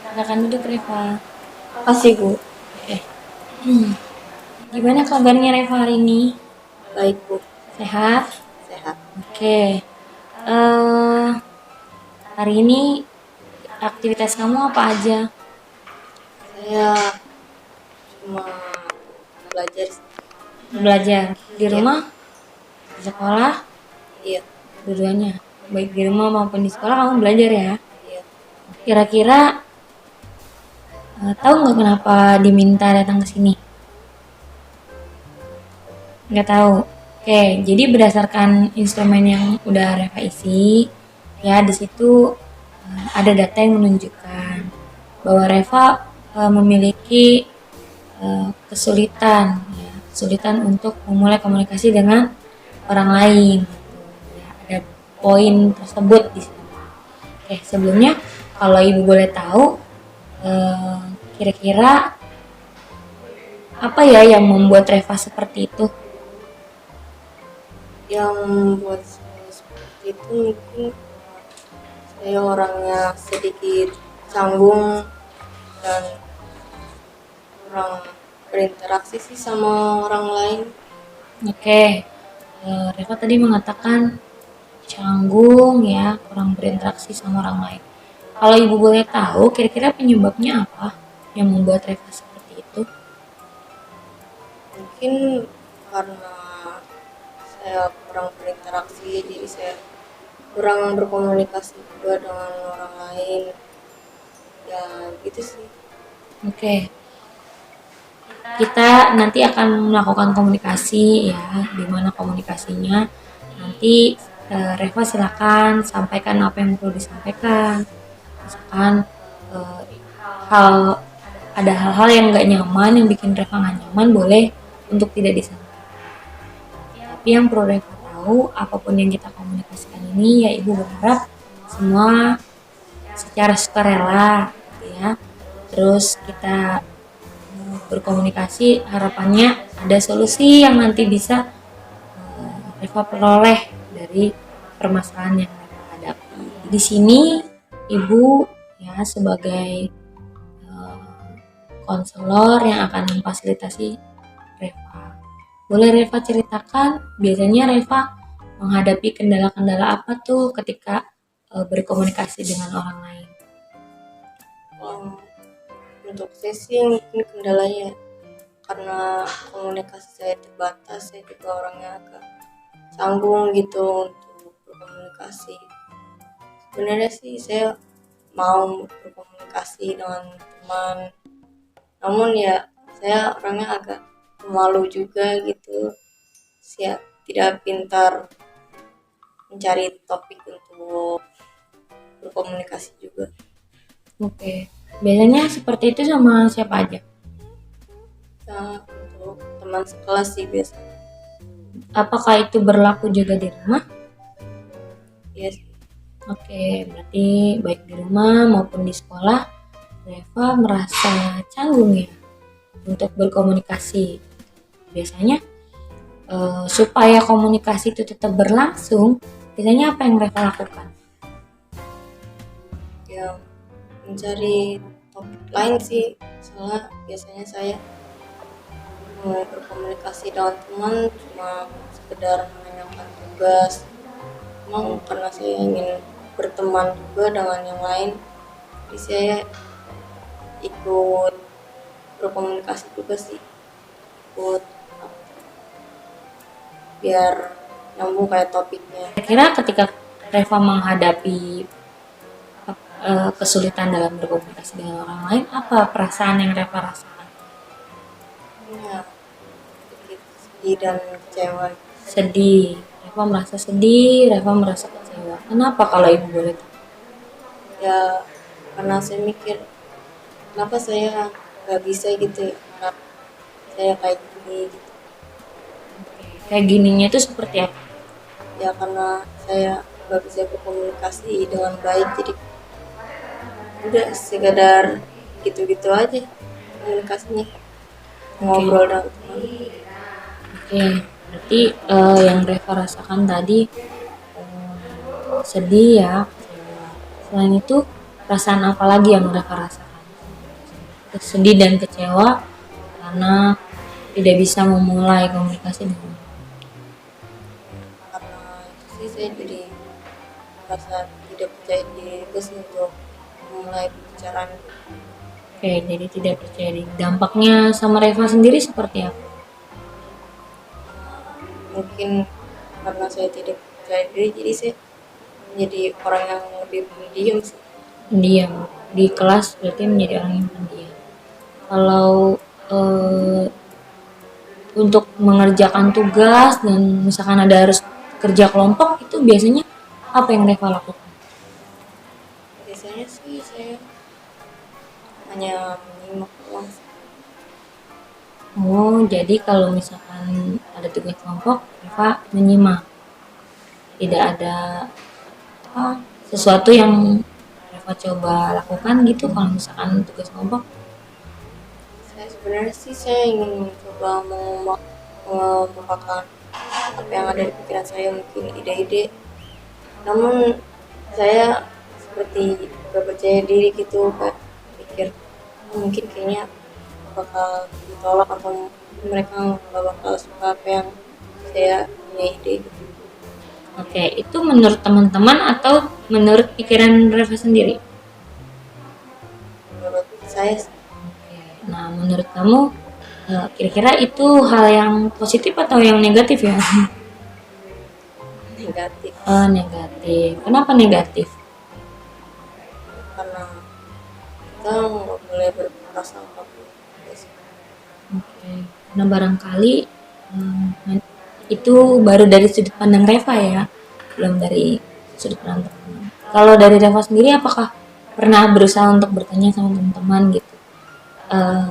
Silakan duduk Reva. Makasih Bu. Eh, gimana kabarnya Reva hari ini? Baik Bu, Sehat? sehat. Oke. Eh, hari ini aktivitas kamu apa aja? Saya cuma belajar. Belajar di Iya, rumah, di sekolah, iya, dua-duanya. Baik di rumah maupun di sekolah kamu belajar ya. iya. Kira-kira tahu nggak kenapa diminta datang ke sini? Nggak tahu. Oke, jadi berdasarkan instrumen yang udah Reva isi, ya di situ ada data yang menunjukkan bahwa Reva memiliki kesulitan untuk memulai komunikasi dengan orang lain. Ya, ada poin tersebut di sini. Oke, sebelumnya kalau ibu boleh tahu, kira-kira apa ya yang membuat Reva seperti itu? Yang membuat saya seperti itu mungkin saya orangnya sedikit canggung dan kurang berinteraksi sih sama orang lain. Oke, Reva tadi mengatakan canggung ya, kurang berinteraksi sama orang lain. Kalau ibu boleh tahu, kira-kira penyebabnya apa yang membuat Reva seperti itu? Mungkin karena saya kurang berinteraksi, jadi saya kurang berkomunikasi juga dengan orang lain. Ya gitu sih. Oke, kita nanti akan melakukan komunikasi ya, di mana komunikasinya nanti Reva silakan sampaikan apa yang perlu disampaikan. Misalkan eh, hal ada hal-hal yang nggak nyaman, yang bikin Reva nggak nyaman, boleh untuk tidak disampaikan. Tapi yang perlu Reva tahu, apapun yang kita komunikasikan ini, ya ibu berharap semua secara sukarela, gitu ya. Terus kita berkomunikasi, harapannya ada solusi yang nanti bisa Reva peroleh dari permasalahan yang Reva hadapi. Di sini ibu ya sebagai konselor yang akan memfasilitasi Reva. Boleh Reva ceritakan biasanya Reva menghadapi kendala-kendala apa tuh ketika berkomunikasi dengan orang lain? Untuk saya sih mungkin kendalanya karena komunikasi saya terbatas, saya juga orangnya agak canggung gitu untuk berkomunikasi. Sebenarnya sih saya mau berkomunikasi dengan teman, namun ya saya orangnya agak malu juga gitu. Saya tidak pintar mencari topik untuk berkomunikasi juga. Oke, biasanya seperti itu sama siapa aja? Ya, untuk teman sekelas sih biasanya. Apakah itu berlaku juga di rumah? Ya sih. Oke, berarti baik di rumah maupun di sekolah, Reva merasa canggung ya untuk berkomunikasi. Biasanya supaya komunikasi itu tetap berlangsung, biasanya apa yang Reva lakukan? Ya mencari topik lain sih, soalnya biasanya saya mau berkomunikasi dengan teman cuma sekedar menanyakan tugas, memang karena saya ingin berteman juga dengan yang lain, jadi saya ikut berkomunikasi juga sih, ikut biar nyambung kayak topiknya. Kira-kira ketika Reva menghadapi kesulitan dalam berkomunikasi dengan orang lain, apa perasaan yang Reva rasakan? Ya sedikit sedih dan kecewa. Sedih. Reva merasa sedih, Reva merasa kecewa. Kenapa kalau ibu boleh tahu? Ya karena saya mikir kenapa saya nggak bisa gitu ya, kenapa saya kayak gini gitu. Kayak gininya itu seperti apa? Ya karena saya nggak bisa berkomunikasi dengan baik, jadi udah sekedar gitu-gitu aja komunikasinya, ngobrol dengan teman. Oke, berarti yang Reva rasakan tadi sedih ya. Selain itu, perasaan apa lagi yang Reva rasakan? sedih dan kecewa karena tidak bisa memulai komunikasi dengan. Karena itu sih saya jadi merasa tidak percaya diri juga sih untuk memulai pembicaraan. Oke, jadi tidak percaya diri. Dampaknya sama Reva sendiri seperti apa? Mungkin karena saya tidak percaya diri jadi saya menjadi orang yang lebih pendiam sih. Pendiam di kelas berarti menjadi orang yang pendiam. Kalau eh, untuk mengerjakan tugas dan misalkan ada harus kerja kelompok itu biasanya apa yang Reva lakukan? Biasanya sih saya hanya menyimak doang sih. Oh, jadi kalau misalkan ada tugas kelompok, Reva menyimak. Tidak ada apa, sesuatu yang Reva coba lakukan gitu kalau misalkan tugas kelompok. Saya sebenarnya sih saya ingin mencoba mengemukakan apa yang ada di pikiran saya, mungkin ide-ide, namun saya seperti gak percaya diri gitu, kayak pikir "Oh, mungkin kayaknya bakal ditolak atau mereka nggak bakal suka apa yang saya punya ide gitu. Oke, itu menurut teman-teman atau menurut pikiran Reva sendiri? Menurut saya sih Nah, menurut kamu kira-kira itu hal yang positif atau yang negatif ya? negatif, Negatif. Kenapa negatif? karena kita nggak boleh berprasangka buruk juga sih. Oke. Karena barangkali itu baru dari sudut pandang Reva ya, belum dari sudut pandang teman. Kalau dari Reva sendiri, apakah pernah berusaha untuk bertanya sama teman-teman gitu, eh,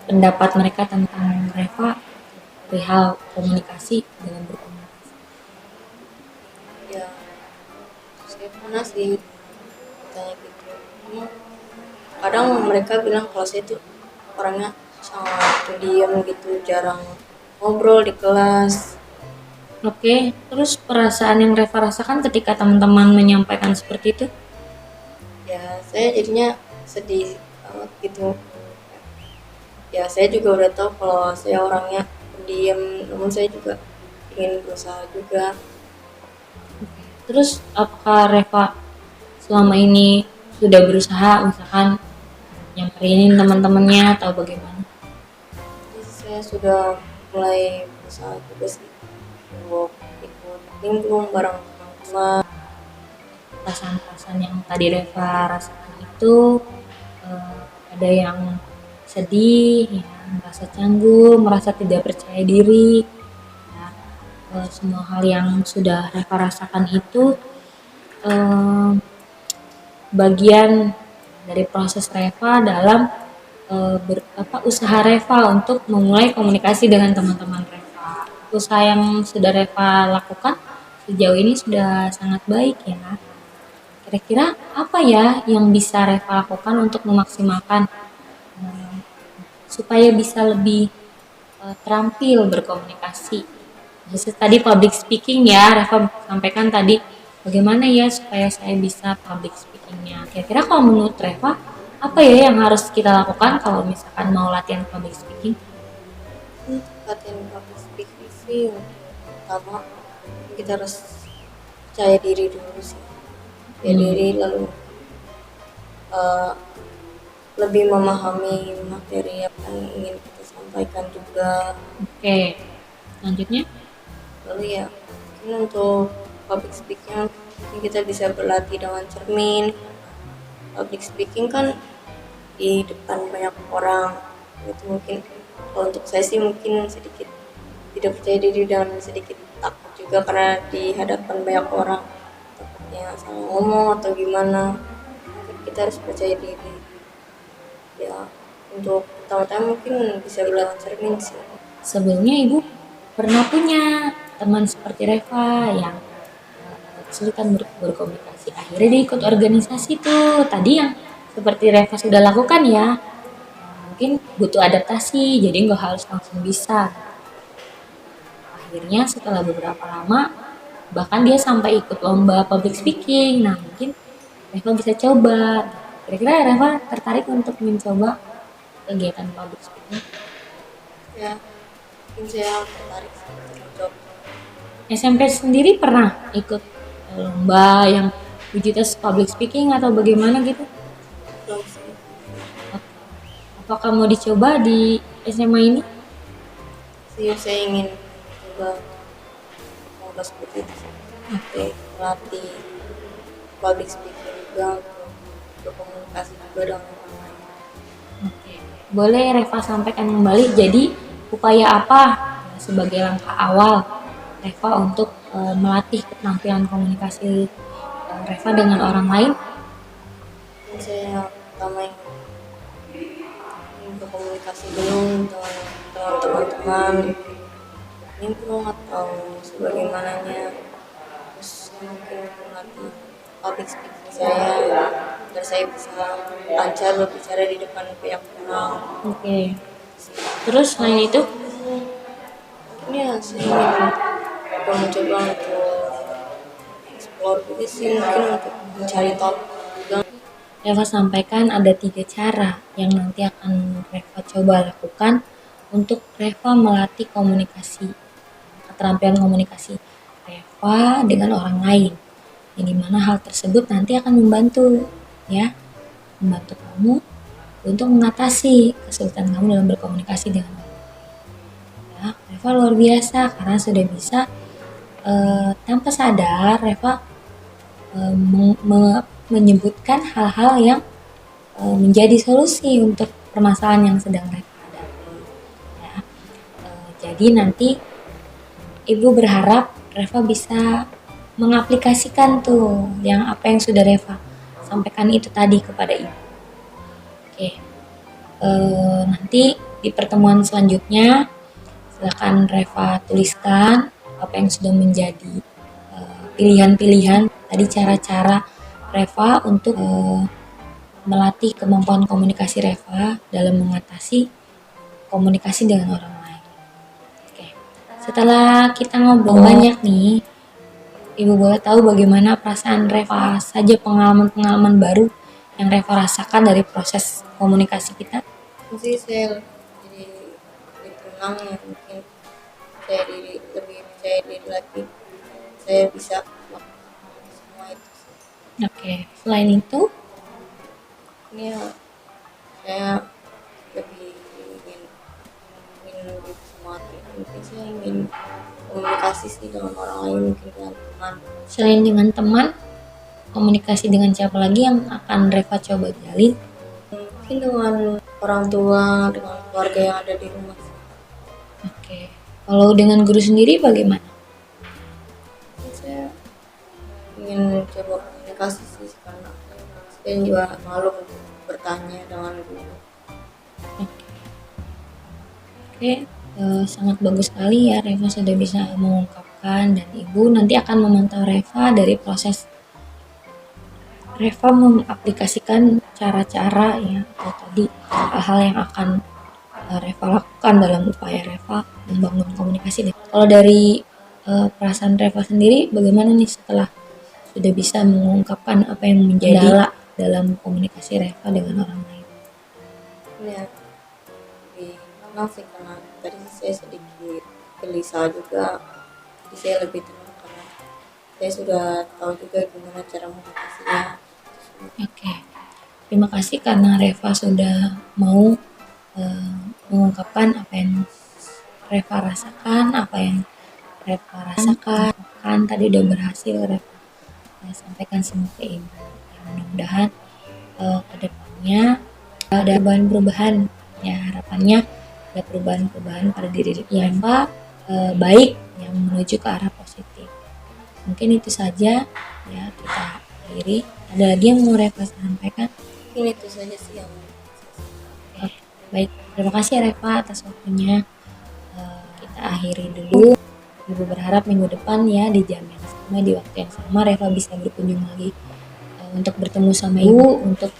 pendapat mereka tentang Reva perihal komunikasi dalam berkomunikasi? Ya saya pernah sih tanya gitu, emang kadang mereka bilang kalau saya tuh orangnya sangat pendiam gitu, jarang ngobrol di kelas. Oke, terus perasaan yang Reva rasakan ketika teman-teman menyampaikan seperti itu? Ya saya jadinya sedih banget gitu. Ya saya juga udah tahu kalau saya orangnya pendiam, namun saya juga ingin berusaha juga. Terus apakah Reva selama ini sudah berusaha misalkan nyamperin teman-temannya atau bagaimana? Jadi saya sudah mulai berusaha juga sih untuk ikut nimbrung bareng teman-teman. Perasaan-perasaan yang tadi Reva rasakan itu ada yang sedih, ya, merasa canggung, merasa tidak percaya diri, ya. Semua hal yang sudah Reva rasakan itu eh, bagian dari proses Reva dalam usaha Reva untuk memulai komunikasi dengan teman-teman Reva. Usaha yang sudah Reva lakukan sejauh ini sudah sangat baik ya. Kira-kira apa ya yang bisa Reva lakukan untuk memaksimalkan eh, supaya bisa lebih terampil berkomunikasi? Jadi tadi public speaking ya, Reva sampaikan tadi bagaimana ya supaya saya bisa public speakingnya. Kira-kira kalau menurut Reva, apa ya yang harus kita lakukan kalau misalkan mau latihan public speaking? Untuk latihan public speaking sih pertama kita harus percaya diri dulu sih, percaya diri, lalu uh, lebih memahami materi apa yang ingin kita sampaikan juga. Oke, selanjutnya? Lalu ya mungkin untuk public speaking mungkin kita bisa berlatih dengan cermin. Public speaking kan di depan banyak orang, itu mungkin kalau untuk saya sih mungkin sedikit tidak percaya diri dan sedikit takut juga karena di hadapan banyak orang takutnya salah ngomong atau gimana. Tapi kita harus percaya diri ya. Untuk pertama-tama mungkin bisa belajar cermin sih. Sebelumnya Ibu pernah punya teman seperti Reva yang kesulitan berkomunikasi. Akhirnya dia ikut organisasi tuh. Tadi yang seperti Reva sudah lakukan ya. Mungkin butuh adaptasi, jadi nggak harus langsung bisa. Akhirnya setelah beberapa lama, bahkan dia sampai ikut lomba public speaking. Nah mungkin Reva bisa coba. Kira-kira Reva tertarik untuk mencoba kegiatan public speaking? Ya, mungkin saya tertarik sih untuk SMP sendiri pernah ikut lomba yang uji tes public speaking atau bagaimana gitu? belum sih. Apakah mau dicoba di SMA ini? Saya ingin coba mau seperti itu sih. Oke, melatih public speaking juga untuk berkomunikasi juga dengan orang lain. Oke. Boleh Reva sampaikan kembali, jadi upaya apa sebagai langkah awal Reva untuk melatih keterampilan komunikasi Reva dengan orang lain? Mungkin saya pertama ingin berkomunikasi dulu dengan teman-teman nimbrung atau sebagaimananya, terus mungkin melatih public speaking saya agar saya bisa lancar berbicara di depan banyak orang. Oke. Terus selain itu, Ini ya saya ingin mencoba untuk explore juga sih, mungkin untuk mencari topik juga. Reva sampaikan ada 3 cara yang nanti akan Reva coba lakukan untuk Reva melatih komunikasi, keterampilan komunikasi Reva dengan orang lain. Yang dimana hal tersebut nanti akan membantu kamu untuk mengatasi kesulitan kamu dalam berkomunikasi dengan orang. Ya, Reva luar biasa karena sudah bisa tanpa sadar Reva menyebutkan hal-hal yang menjadi solusi untuk permasalahan yang sedang Reva hadapi. Ya. Jadi nanti Ibu berharap Reva bisa mengaplikasikan tuh apa yang sudah Reva sampaikan itu tadi kepada Ibu. Oke. Nanti di pertemuan selanjutnya silakan Reva tuliskan apa yang sudah menjadi pilihan-pilihan tadi, cara-cara Reva untuk melatih kemampuan komunikasi Reva dalam mengatasi komunikasi dengan orang lain. Oke. Setelah kita ngobrol banyak nih, Ibu boleh tahu bagaimana perasaan Reva saja, pengalaman-pengalaman baru yang Reva rasakan dari proses komunikasi kita? Jadi saya jadi lebih tenang ya, mungkin saya lebih percaya diri lagi, saya bisa melakukan semua itu sih. Oke. Selain itu, Ini ya saya lebih ingin lebih semangat ya. Mungkin saya ingin komunikasi sih dengan orang lain, mungkin dengan teman. selain dengan teman, komunikasi dengan siapa lagi yang akan Reva coba jalin? Mungkin dengan orang tua, dengan keluarga yang ada di rumah. Oke. Kalau dengan guru sendiri bagaimana? Mungkin saya ingin coba komunikasi sih karena saya juga malu untuk bertanya dengan guru. Oke, sangat bagus sekali ya Reva sudah bisa mengungkapkan, dan Ibu nanti akan memantau Reva dari proses Reva mengaplikasikan cara-cara ya atau tadi hal-hal yang akan Reva lakukan dalam upaya Reva membangun komunikasi. Kalau dari perasaan Reva sendiri bagaimana nih setelah sudah bisa mengungkapkan apa yang menjadi kendala dalam komunikasi Reva dengan orang lain? Ya, lebih tenang sih karena tadi saya sedikit gelisah juga, jadi saya lebih tenang karena saya sudah tahu juga gimana cara mengatasinya. Oke, terima kasih karena Reva sudah mau mengungkapkan apa yang Reva rasakan, apa yang Reva rasakan. Kan tadi udah berhasil Reva sampaikan semua ke Ibu. Ya, mudah-mudahan kedepannya ada perubahan. Ya, harapannya ada perubahan-perubahan pada diri Reva baik yang menuju ke arah positif. Mungkin itu saja ya, kita akhiri. Ada lagi yang mau Reva sampaikan? Mungkin itu saja sih yang Oke, baik, terima kasih ya Reva atas waktunya. Kita akhiri dulu. Ibu berharap minggu depan ya di jam yang sama, di waktu yang sama Reva bisa berkunjung lagi untuk bertemu sama Ibu untuk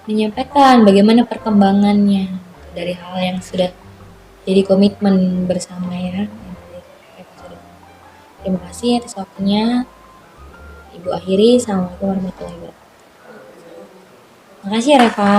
menyampaikan bagaimana perkembangannya dari hal yang sudah jadi komitmen bersama ya. Terima kasih atas waktunya. Ibu akhiri. Assalamualaikum warahmatullahi wabarakatuh. Terima kasih ya Reva.